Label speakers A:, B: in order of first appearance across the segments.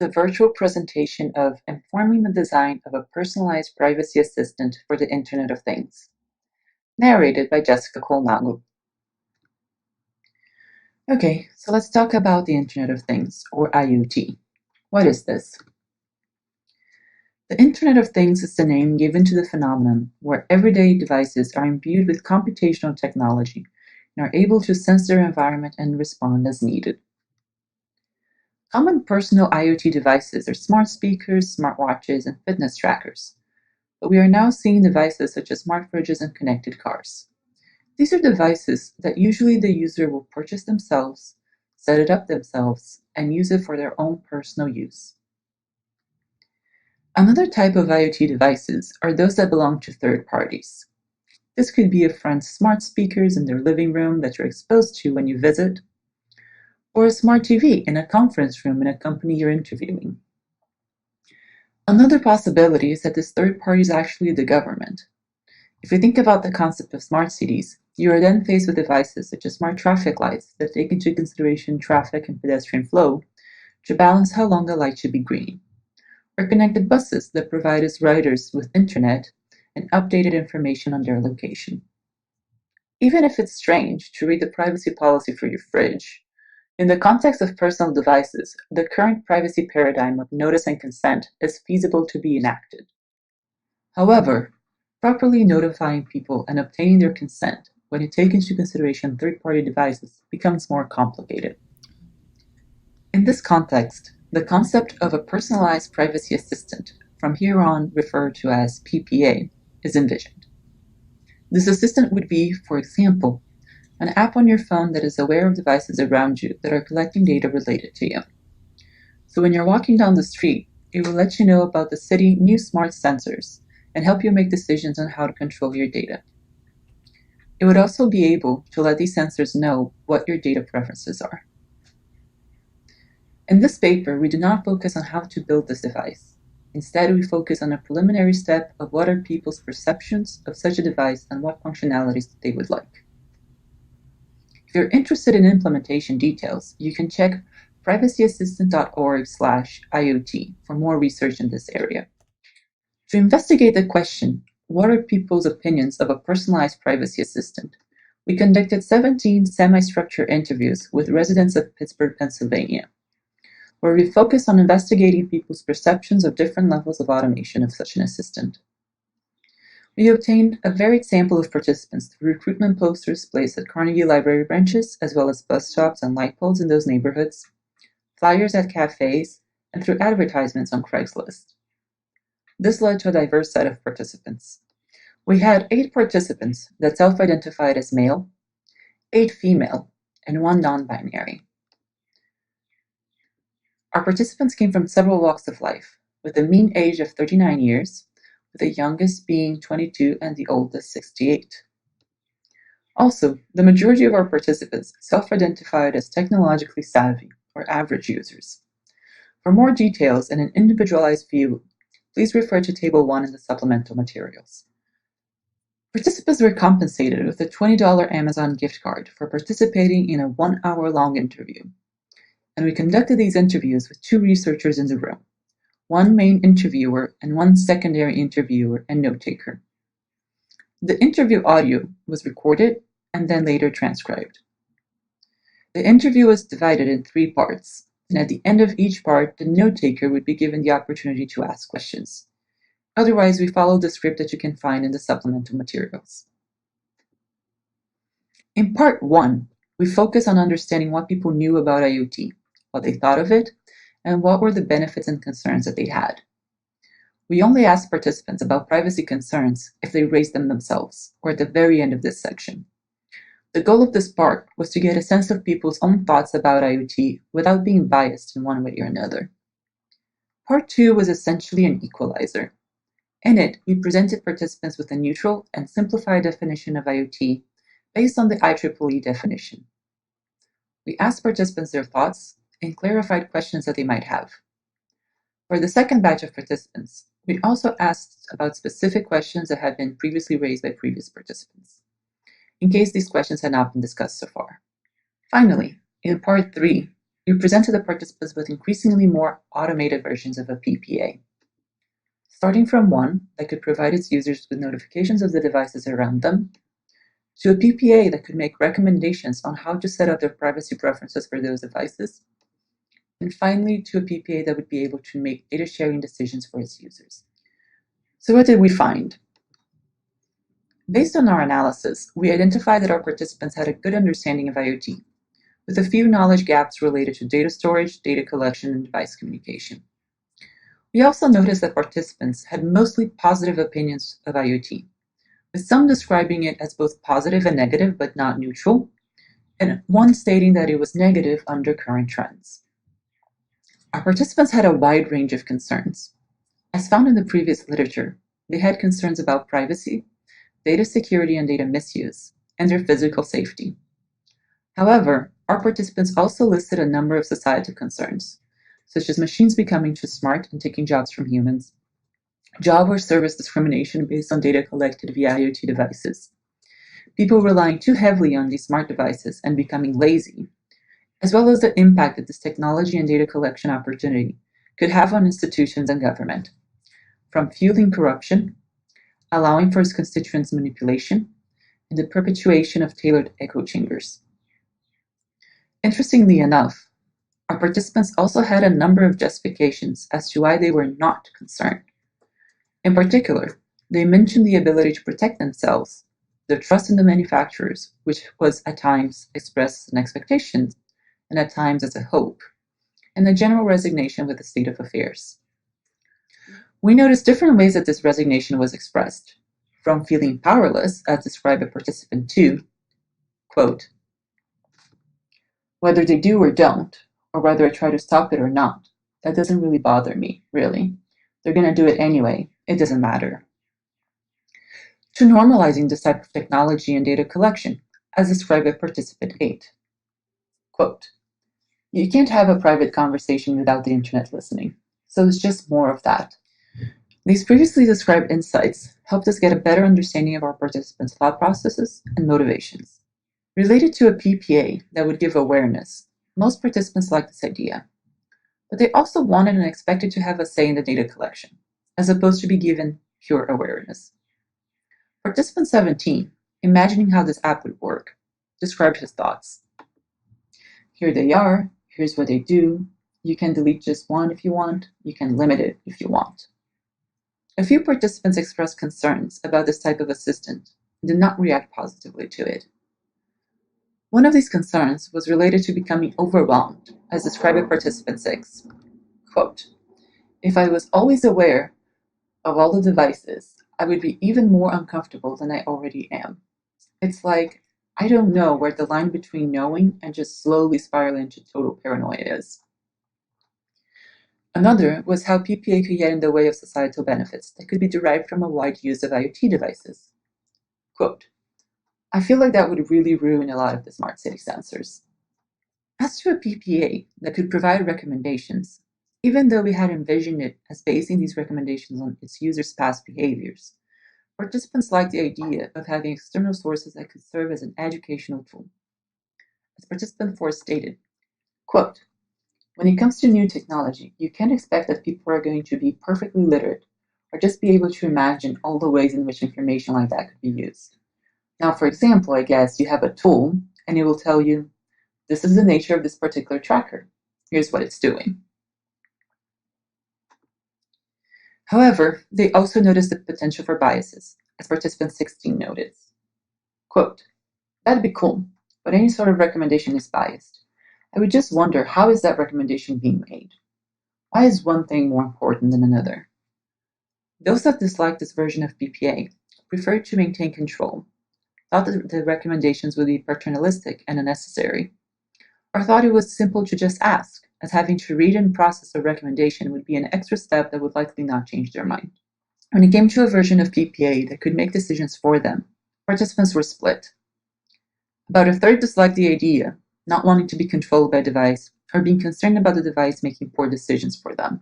A: the virtual presentation of Informing the Design of a Personalized Privacy Assistant for the Internet of Things, narrated by Jessica Colnago. Okay, so let's talk about the Internet of Things, or IoT. What is this? The Internet of Things is the name given to the phenomenon where everyday devices are imbued with computational technology and are able to sense their environment and respond as needed. Common personal IoT devices are smart speakers, smartwatches, and fitness trackers. But we are now seeing devices such as smart fridges and connected cars. These are devices that usually the user will purchase themselves, set it up themselves, and use it for their own personal use. Another type of IoT devices are those that belong to third parties. This could be a friend's smart speakers in their living room that you're exposed to when you visit, or a smart TV in a conference room in a company you're interviewing. Another possibility is that this third party is actually the government. If you think about the concept of smart cities, you are then faced with devices such as smart traffic lights that take into consideration traffic and pedestrian flow to balance how long a light should be green, or connected buses that provide us riders with internet and updated information on their location. Even if it's strange to read the privacy policy for your fridge, in the context of personal devices, the current privacy paradigm of notice and consent is feasible to be enacted. However, properly notifying people and obtaining their consent when you take into consideration third-party devices becomes more complicated. In this context, the concept of a personalized privacy assistant, from here on referred to as PPA, is envisioned. This assistant would be, for example, an app on your phone that is aware of devices around you that are collecting data related to you. So when you're walking down the street, it will let you know about the city's new smart sensors and help you make decisions on how to control your data. It would also be able to let these sensors know what your data preferences are. In this paper, we do not focus on how to build this device. Instead, we focus on a preliminary step of what are people's perceptions of such a device and what functionalities they would like. If you're interested in implementation details, you can check privacyassistant.org/IoT for more research in this area. To investigate the question, what are people's opinions of a personalized privacy assistant, we conducted 17 semi-structured interviews with residents of Pittsburgh, Pennsylvania, where we focused on investigating people's perceptions of different levels of automation of such an assistant. We obtained a varied sample of participants through recruitment posters placed at Carnegie Library branches, as well as bus stops and light poles in those neighborhoods, flyers at cafes, and through advertisements on Craigslist. This led to a diverse set of participants. We had 8 participants that self-identified as male, 8 female, and 1 non-binary. Our participants came from several walks of life, with a mean age of 39 years, with the youngest being 22 and the oldest 68. Also, the majority of our participants self-identified as technologically savvy, or average users. For more details and an individualized view, please refer to Table 1 in the supplemental materials. Participants were compensated with a $20 Amazon gift card for participating in a 1-hour-long interview. And we conducted these interviews with 2 researchers in the room, 1 main interviewer and 1 secondary interviewer and note-taker. The interview audio was recorded and then later transcribed. The interview was divided in 3 parts, and at the end of each part, the note-taker would be given the opportunity to ask questions. Otherwise, we followed the script that you can find in the supplemental materials. In Part 1, we focus on understanding what people knew about IoT, what they thought of it, and what were the benefits and concerns that they had. We only asked participants about privacy concerns if they raised them themselves, or at the very end of this section. The goal of this part was to get a sense of people's own thoughts about IoT without being biased in one way or another. Part 2 was essentially an equalizer. In it, we presented participants with a neutral and simplified definition of IoT based on the IEEE definition. We asked participants their thoughts and clarified questions that they might have. For the second batch of participants, we also asked about specific questions that had been previously raised by previous participants, in case these questions had not been discussed so far. Finally, in Part 3, we presented the participants with increasingly more automated versions of a PPA. Starting from one that could provide its users with notifications of the devices around them, to a PPA that could make recommendations on how to set up their privacy preferences for those devices, and finally to a PPA that would be able to make data sharing decisions for its users. So what did we find? Based on our analysis, we identified that our participants had a good understanding of IoT, with a few knowledge gaps related to data storage, data collection, and device communication. We also noticed that participants had mostly positive opinions of IoT, with some describing it as both positive and negative but not neutral, and one stating that it was negative under current trends. Our participants had a wide range of concerns. As found in the previous literature, they had concerns about privacy, data security and data misuse, and their physical safety. However, our participants also listed a number of societal concerns, such as machines becoming too smart and taking jobs from humans, job or service discrimination based on data collected via IoT devices, people relying too heavily on these smart devices and becoming lazy, as well as the impact that this technology and data collection opportunity could have on institutions and government, from fueling corruption, allowing for its constituents' manipulation, and the perpetuation of tailored echo chambers. Interestingly enough, our participants also had a number of justifications as to why they were not concerned. In particular, they mentioned the ability to protect themselves, their trust in the manufacturers, which was at times expressed as an expectation and at times as a hope, and a general resignation with the state of affairs. We noticed different ways that this resignation was expressed, from feeling powerless, as described by participant 2, quote, "Whether they do or don't, or whether I try to stop it or not, that doesn't really bother me, really. They're going to do it anyway. It doesn't matter." To normalizing this type of technology and data collection, as described by participant 8, quote, "You can't have a private conversation without the internet listening, so it's just more of that." These previously described insights helped us get a better understanding of our participants' thought processes and motivations. Related to a PPA that would give awareness, most participants liked this idea, but they also wanted and expected to have a say in the data collection, as opposed to be given pure awareness. Participant 17, imagining how this app would work, described his thoughts. "Here they are, here's what they do. You can delete just one if you want, you can limit it if you want." A few participants expressed concerns about this type of assistant and did not react positively to it. One of these concerns was related to becoming overwhelmed, as described by participant 6. Quote, "If I was always aware of all the devices, I would be even more uncomfortable than I already am. It's like, I don't know where the line between knowing and just slowly spiraling into total paranoia is." Another was how PPA could get in the way of societal benefits that could be derived from a wide use of IoT devices. Quote, "I feel like that would really ruin a lot of the smart city sensors." As to a PPA that could provide recommendations, even though we had envisioned it as basing these recommendations on its users' past behaviors, participants liked the idea of having external sources that could serve as an educational tool. As participant 4 stated, quote, "When it comes to new technology, you can't expect that people are going to be perfectly literate or just be able to imagine all the ways in which information like that could be used. Now, for example, I guess you have a tool and it will tell you, this is the nature of this particular tracker. Here's what it's doing." However, they also noticed the potential for biases, as participant 16 noted. Quote, "That'd be cool, but any sort of recommendation is biased. I would just wonder, how is that recommendation being made? Why is one thing more important than another?" Those that disliked this version of PPA preferred to maintain control, thought that the recommendations would be paternalistic and unnecessary, or thought it was simple to just ask, as having to read and process a recommendation would be an extra step that would likely not change their mind. When it came to a version of PPA that could make decisions for them, participants were split. About a third disliked the idea, not wanting to be controlled by a device, or being concerned about the device making poor decisions for them.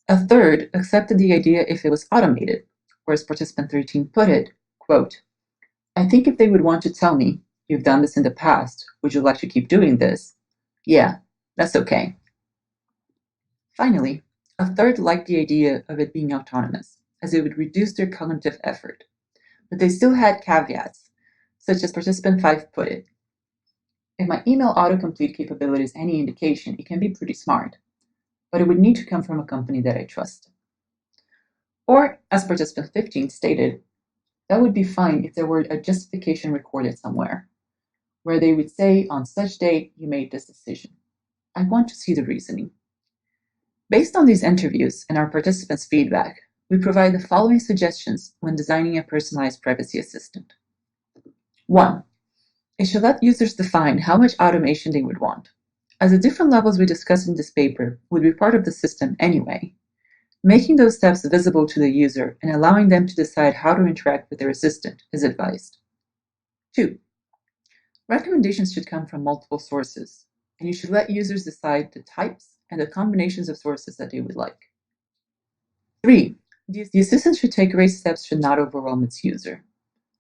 A: A third accepted the idea if it was automated, or as participant 13 put it, quote, "I think if they would want to tell me, You've done this in the past. Would you like to keep doing this? Yeah, that's okay. Finally, a third liked the idea of it being autonomous, as it would reduce their cognitive effort. But they still had caveats, such as participant 5 put it. If my email autocomplete capability is any indication, it can be pretty smart, but it would need to come from a company that I trust. Or, as participant 15 stated, that would be fine if there were a justification recorded somewhere, where they would say, on such date, you made this decision. I want to see the reasoning. Based on these interviews and our participants' feedback, we provide the following suggestions when designing a personalized privacy assistant. 1. It should let users define how much automation they would want, as the different levels we discussed in this paper would be part of the system anyway. Making those steps visible to the user and allowing them to decide how to interact with their assistant is advised. 2. Recommendations should come from multiple sources, and you should let users decide the types and the combinations of sources that they would like. 3. The assistant should take great steps to not overwhelm its user.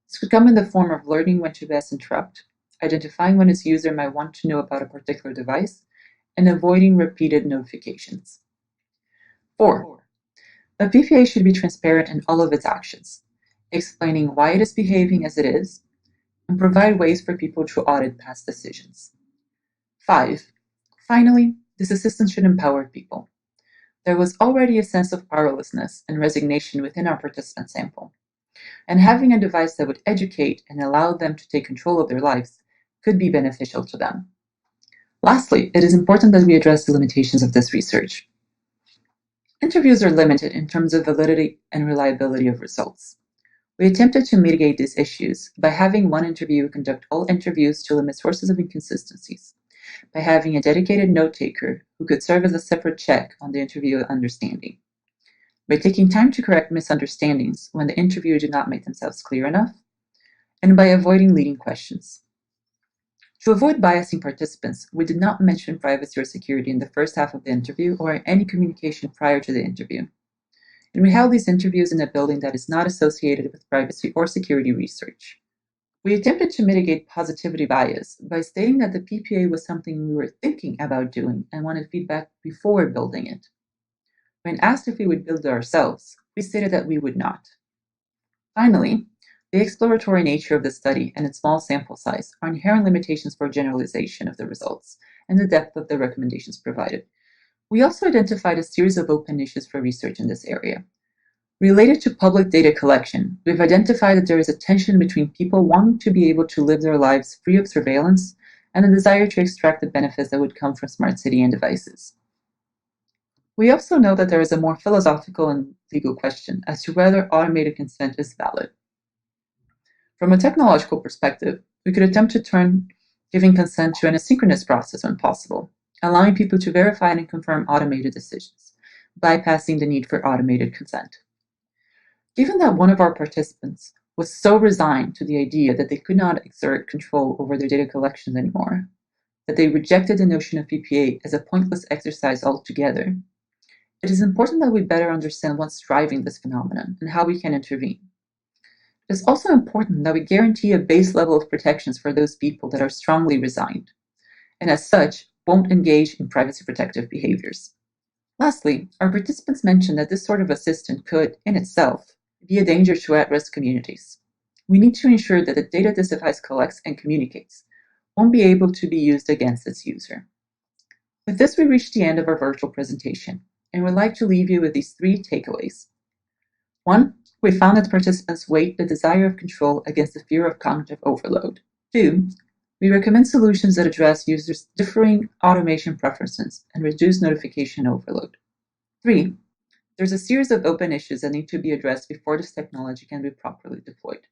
A: This could come in the form of learning when to best interrupt, identifying when its user might want to know about a particular device, and avoiding repeated notifications. 4. A PPA should be transparent in all of its actions, explaining why it is behaving as it is, and provide ways for people to audit past decisions. 5. Finally, this assistant should empower people. There was already a sense of powerlessness and resignation within our participant sample, and having a device that would educate and allow them to take control of their lives could be beneficial to them. Lastly, it is important that we address the limitations of this research. Interviews are limited in terms of validity and reliability of results. We attempted to mitigate these issues by having one interviewer conduct all interviews to limit sources of inconsistencies, by having a dedicated note-taker who could serve as a separate check on the interviewer understanding, by taking time to correct misunderstandings when the interviewer did not make themselves clear enough, and by avoiding leading questions. To avoid biasing participants, we did not mention privacy or security in the first half of the interview or any communication prior to the interview. And we held these interviews in a building that is not associated with privacy or security research. We attempted to mitigate positivity bias by stating that the PPA was something we were thinking about doing and wanted feedback before building it. When asked if we would build it ourselves, we stated that we would not. Finally, the exploratory nature of the study and its small sample size are inherent limitations for generalization of the results and the depth of the recommendations provided. We also identified a series of open issues for research in this area. Related to public data collection, we've identified that there is a tension between people wanting to be able to live their lives free of surveillance and the desire to extract the benefits that would come from smart city and devices. We also know that there is a more philosophical and legal question as to whether automated consent is valid. From a technological perspective, we could attempt to turn giving consent to an asynchronous process when possible, allowing people to verify and confirm automated decisions, bypassing the need for automated consent. Given that one of our participants was so resigned to the idea that they could not exert control over their data collections anymore, that they rejected the notion of PPA as a pointless exercise altogether, it is important that we better understand what's driving this phenomenon and how we can intervene. It is also important that we guarantee a base level of protections for those people that are strongly resigned, and as such, won't engage in privacy protective behaviors. Lastly, our participants mentioned that this sort of assistant could, in itself, be a danger to at-risk communities. We need to ensure that the data this device collects and communicates won't be able to be used against its user. With this, we reach the end of our virtual presentation, and would like to leave you with these 3 takeaways. 1. We found that participants weighed the desire of control against the fear of cognitive overload. 2. We recommend solutions that address users' differing automation preferences and reduce notification overload. 3. There's a series of open issues that need to be addressed before this technology can be properly deployed.